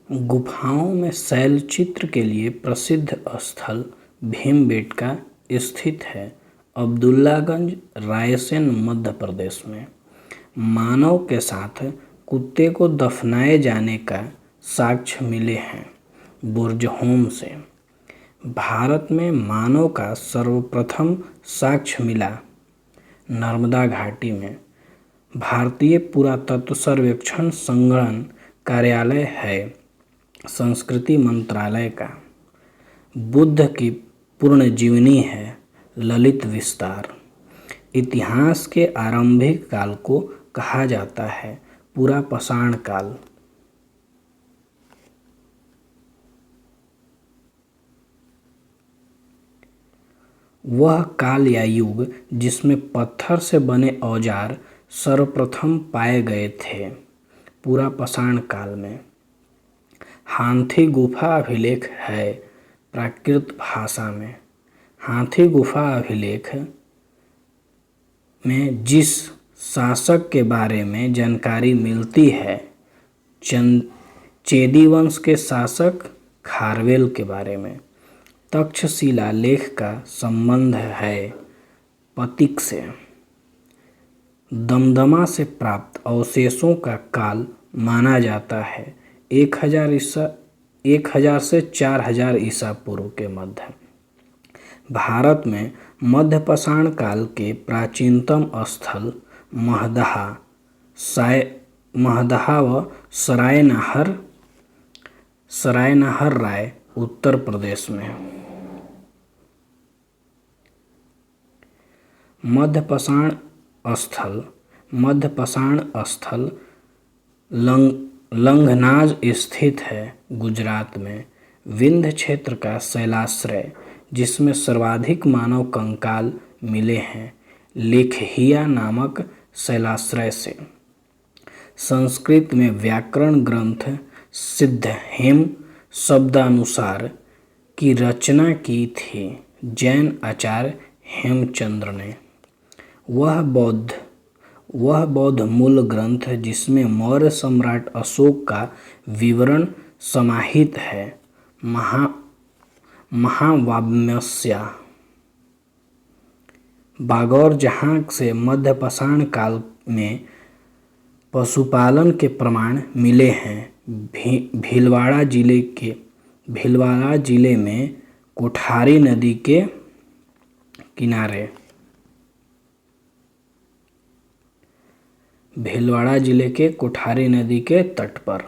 गुफाओं में शैलचित्र के लिए प्रसिद्ध स्थल भीमबेटका स्थित है, अब्दुल्लागंज, रायसेन, मध्य प्रदेश में। मानव के साथ कुत्ते को दफनाए जाने का साक्ष्य मिले हैं बुर्जहोम से। भारत में मानव का सर्वप्रथम साक्ष्य मिला नर्मदा घाटी में। भारतीय पुरातत्व सर्वेक्षण संग्रहण कार्यालय है संस्कृति मंत्रालय का। बुद्ध की पूर्ण जीवनी है ललित विस्तार। इतिहास के आरंभिक काल को कहा जाता है पूरा पाषाण काल। वह काल या युग जिसमें पत्थर से बने औजार सर्वप्रथम पाए गए थे पूरा पाषाण काल में। हाथी गुफा अभिलेख है प्राकृत भाषा में। हाथी गुफा अभिलेख में जिस शासक के बारे में जानकारी मिलती है चेदी वंश के शासक खारवेल के बारे में। तक्षशिला लेख का संबंध है पतिक से। दमदमा से प्राप्त अवशेषों का काल माना जाता है 1000 से 4000 ईसा पूर्व के मध्य। भारत में मध्य पाषाण काल के प्राचीनतम स्थल महदहा व सरायनाहर राय उत्तर प्रदेश में। मध्य पाषाण स्थल लंघनाज स्थित है गुजरात में। विंध्य क्षेत्र का शैलाश्रय जिसमें सर्वाधिक मानव कंकाल मिले हैं लेखहिया नामक शैलाश्रय से। संस्कृत में व्याकरण ग्रंथ सिद्धहेम शब्दानुसार की रचना की थी जैन आचार्य हेमचंद्र ने। वह बौद्ध मूल ग्रंथ जिसमें मौर्य सम्राट अशोक का विवरण समाहित है महावाम्यस्या। बागौर जहाँ से मध्य पाषाण काल में पशुपालन के प्रमाण मिले हैं भीलवाड़ा जिले में कोठारी नदी के किनारे। भीलवाड़ा जिले के कोठारी नदी के तट पर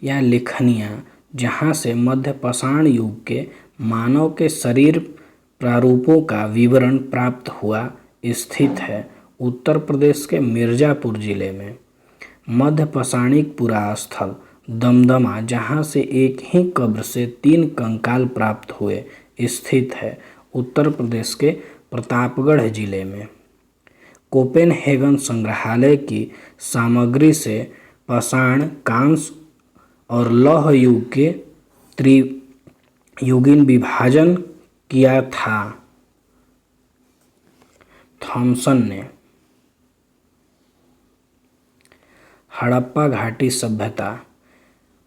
लेखनिया जहाँ से मध्य पाषाण युग के मानव के शरीर प्रारूपों का विवरण प्राप्त हुआ स्थित है उत्तर प्रदेश के मिर्जापुर जिले में। मध्य पाषाणिक पुरास्थल दमदमा जहाँ से एक ही कब्र से 3 कंकाल प्राप्त हुए स्थित है उत्तर प्रदेश के प्रतापगढ़ जिले में। कोपेनहेगन संग्रहालय की सामग्री से पाषाण, कांस्य और लौह युग के त्रियुगीन विभाजन किया था थॉमसन ने। हड़प्पा घाटी सभ्यता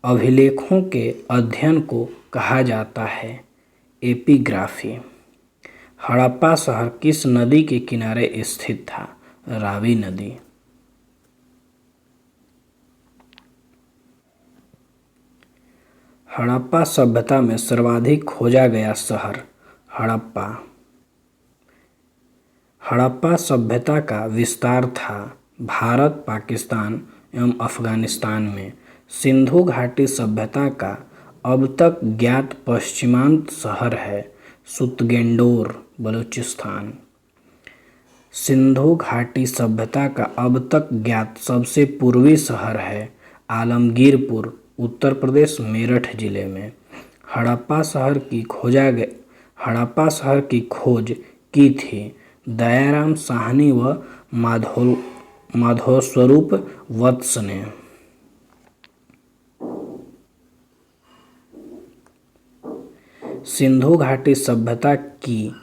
अभिलेखों के अध्ययन को कहा जाता है एपिग्राफी। हड़प्पा शहर किस नदी के किनारे स्थित था? रावी नदी। हड़प्पा सभ्यता में सर्वाधिक खोजा गया शहर हड़प्पा। हड़प्पा सभ्यता का विस्तार था भारत, पाकिस्तान एवं अफगानिस्तान में। सिंधु घाटी सभ्यता का अब तक ज्ञात पश्चिमांत शहर है सुतगेंडोर, बलूचिस्तान। सिंधु घाटी सभ्यता का अब तक ज्ञात सबसे पूर्वी शहर है आलमगीरपुर, उत्तर प्रदेश, मेरठ जिले में। हड़प्पा शहर की खोज की थी दयाराम साहनी व माधवस्वरूप वत्स ने। सिंधु घाटी सभ्यता की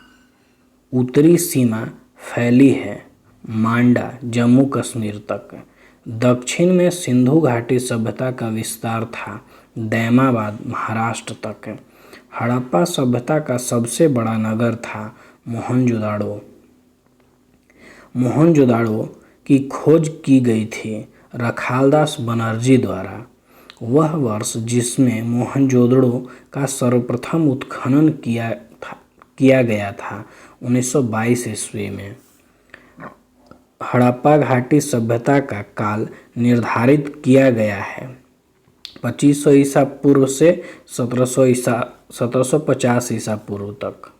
उत्तरी सीमा फैली है मांडा, जम्मू कश्मीर तक। दक्षिण में सिंधु घाटी सभ्यता का विस्तार था, दैमाबाद महाराष्ट्र तक। हड़प्पा सभ्यता का सबसे बड़ा नगर था मोहनजोदाड़ो। मोहनजोदाड़ो की खोज की गई थी रखालदास बनर्जी द्वारा। वह वर्ष जिसमें मोहनजोदड़ो का सर्वप्रथम उत्खनन किया गया था 1922 ईस्वी में। हड़प्पा घाटी सभ्यता का काल निर्धारित किया गया है 2500 ईसा पूर्व से 1750 ईसा पूर्व तक।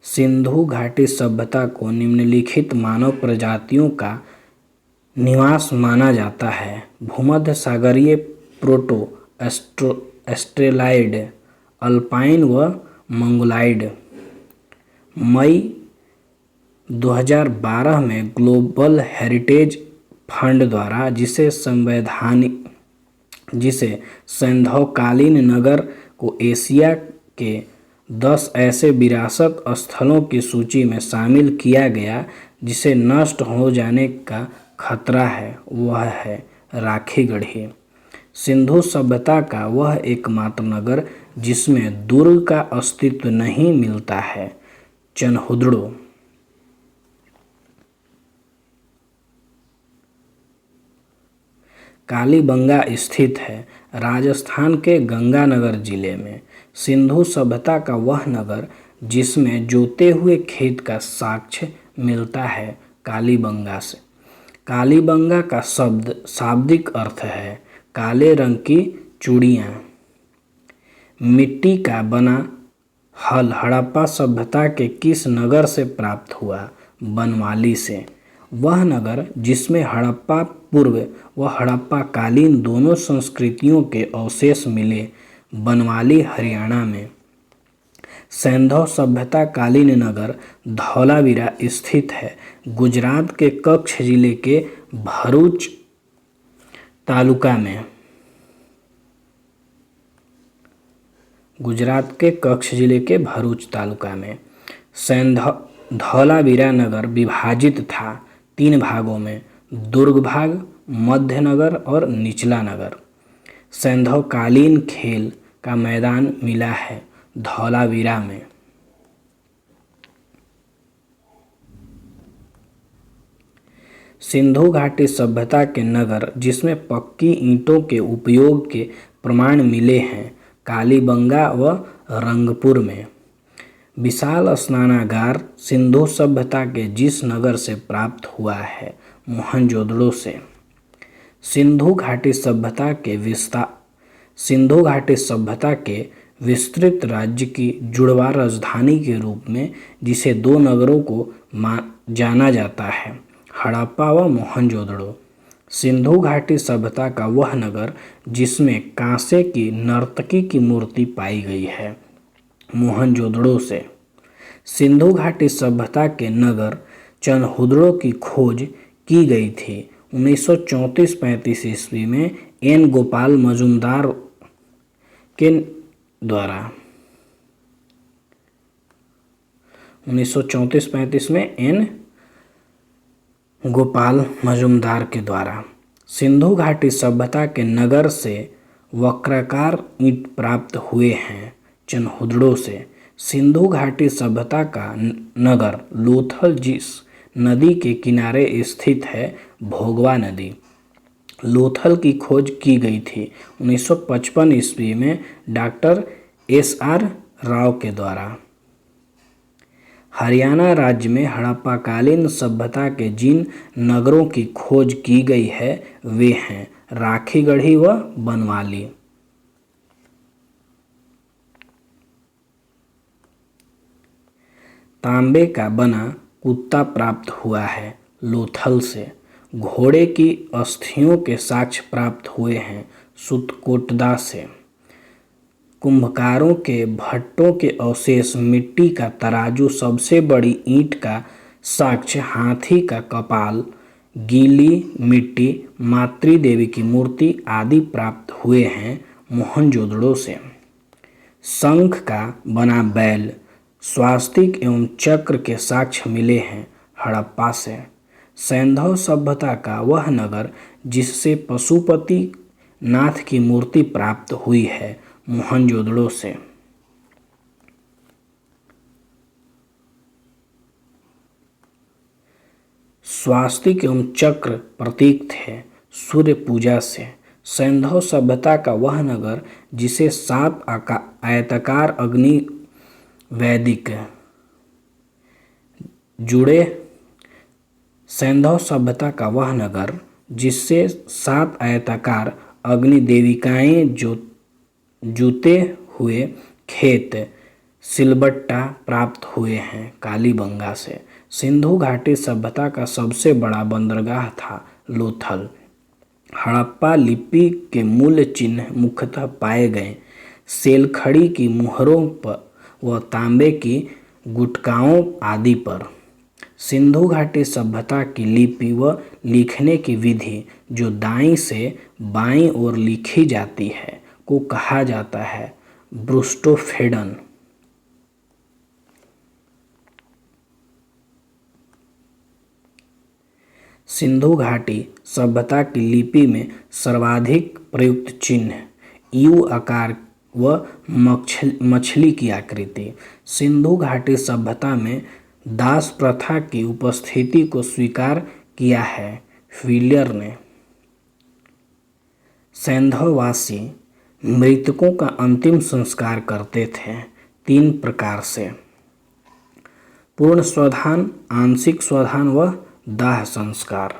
सिंधु घाटी सभ्यता को निम्नलिखित मानव प्रजातियों का निवास माना जाता है। भूमध्य सागरीय प्रोटो एस्ट्रेलाइड, अल्पाइन व मंगोलाइड। मई 2012 में ग्लोबल हेरिटेज फंड द्वारा जिसे सैंधवकालीन नगर को एशिया के 10 ऐसे विरासत स्थलों की सूची में शामिल किया गया जिसे नष्ट हो जाने का खतरा है, वह है राखीगढ़ी। सिंधु सभ्यता का वह एकमात्र नगर जिसमें दुर्ग का अस्तित्व नहीं मिलता है, चनहुदड़ो। कालीबंगा स्थित है राजस्थान के गंगानगर जिले में। सिंधु सभ्यता का वह नगर जिसमें जोते हुए खेत का साक्ष्य मिलता है, कालीबंगा से। कालीबंगा का शब्द शाब्दिक अर्थ है काले रंग की चूड़ियाँ। मिट्टी का बना हल हड़प्पा सभ्यता के किस नगर से प्राप्त हुआ? बनवाली से। वह नगर जिसमें हड़प्पा पूर्व व हड़प्पा कालीन दोनों संस्कृतियों के अवशेष मिले, बनवाली हरियाणा में। सैंधव सभ्यता कालीन नगर धौलावीरा स्थित है गुजरात के कच्छ जिले के भरूच तालुका में। गुजरात के कच्छ जिले के भरूच तालुका में धौलावीरा नगर विभाजित था 3 भागों में, दुर्ग भाग, मध्य नगर और निचला नगर। सैंधवकालीन खेल का मैदान मिला है धौलावीरा में। सिंधु घाटी सभ्यता के नगर जिसमें पक्की ईंटों के उपयोग के प्रमाण मिले हैं, कालीबंगा व रंगपुर में। विशाल स्नानागार सिंधु सभ्यता के जिस नगर से प्राप्त हुआ है, मोहनजोदड़ो से। सिंधु घाटी सभ्यता के विस्तृत राज्य की जुड़वा राजधानी के रूप में जिसे 2 नगरों को जाना जाता है, हड़प्पा व मोहनजोदड़ो। सिंधु घाटी सभ्यता का वह नगर जिसमें कांसे की नर्तकी की मूर्ति पाई गई है, मोहनजोदड़ो से। सिंधु घाटी सभ्यता के नगर चनहुदड़ो की खोज की गई थी 1934-35 ईस्वी में एन गोपाल मजुमदार के द्वारा। 1934-35 में एन गोपाल मजुमदार के द्वारा। सिंधु घाटी सभ्यता के नगर से वक्राकार ईंट प्राप्त हुए हैं, चनहुदड़ो से। सिंधु घाटी सभ्यता का नगर लोथल जिस नदी के किनारे स्थित है, भोगवा नदी। लोथल की खोज की गई थी 1955 ईस्वी में डॉक्टर SR राव के द्वारा। हरियाणा राज्य में हड़प्पाकालीन सभ्यता के जिन नगरों की खोज की गई है वे हैं राखीगढ़ी व बनवाली। तांबे का बना कुत्ता प्राप्त हुआ है लोथल से। घोड़े की अस्थियों के साक्ष्य प्राप्त हुए हैं सुतकोटदा से। कुंभकारों के भट्टों के अवशेष, मिट्टी का तराजू, सबसे बड़ी ईंट का साक्ष्य, हाथी का कपाल, गीली मिट्टी, मातृ देवी की मूर्ति आदि प्राप्त हुए हैं मोहनजोदड़ो से। शंख का बना बैल स्वास्तिक एवं चक्र के साक्ष्य मिले हैं हड़प्पा से। सैंधव सभ्यता का वह नगर जिससे पशुपति नाथ की मूर्ति प्राप्त हुई है मोहनजोदड़ो से। स्वास्तिक एवं चक्र प्रतीक थे सूर्य पूजा से। सैंधव सभ्यता का वह नगर जिसे 7 आयताकार अग्नि वैदिक जुड़े सैंधव सभ्यता का वह नगर जिससे 7 आयताकार अग्नि देविकाएं जूते हुए खेत सिलबट्टा प्राप्त हुए हैं कालीबंगा से। सिंधु घाटी सभ्यता का सबसे बड़ा बंदरगाह था लोथल। हड़प्पा लिपि के मूल चिन्ह मुख्यतः पाए गए सेलखड़ी की मुहरों पर व तांबे की गुटकाओं आदि पर। सिंधु घाटी सभ्यता की लिपि व लिखने की विधि जो दाईं से बाईं ओर लिखी जाती है को कहा जाता है ब्रूस्टोफेडन। सिंधु घाटी सभ्यता की लिपि में सर्वाधिक प्रयुक्त चिन्ह यू आकार व मछली की आकृति। सिंधु घाटी सभ्यता में दास प्रथा की उपस्थिति को स्वीकार किया है व्हीलर ने। सैंधववासी मृतकों का अंतिम संस्कार करते थे 3 प्रकार से: पूर्ण स्वधान, आंशिक स्वधान व दाह संस्कार।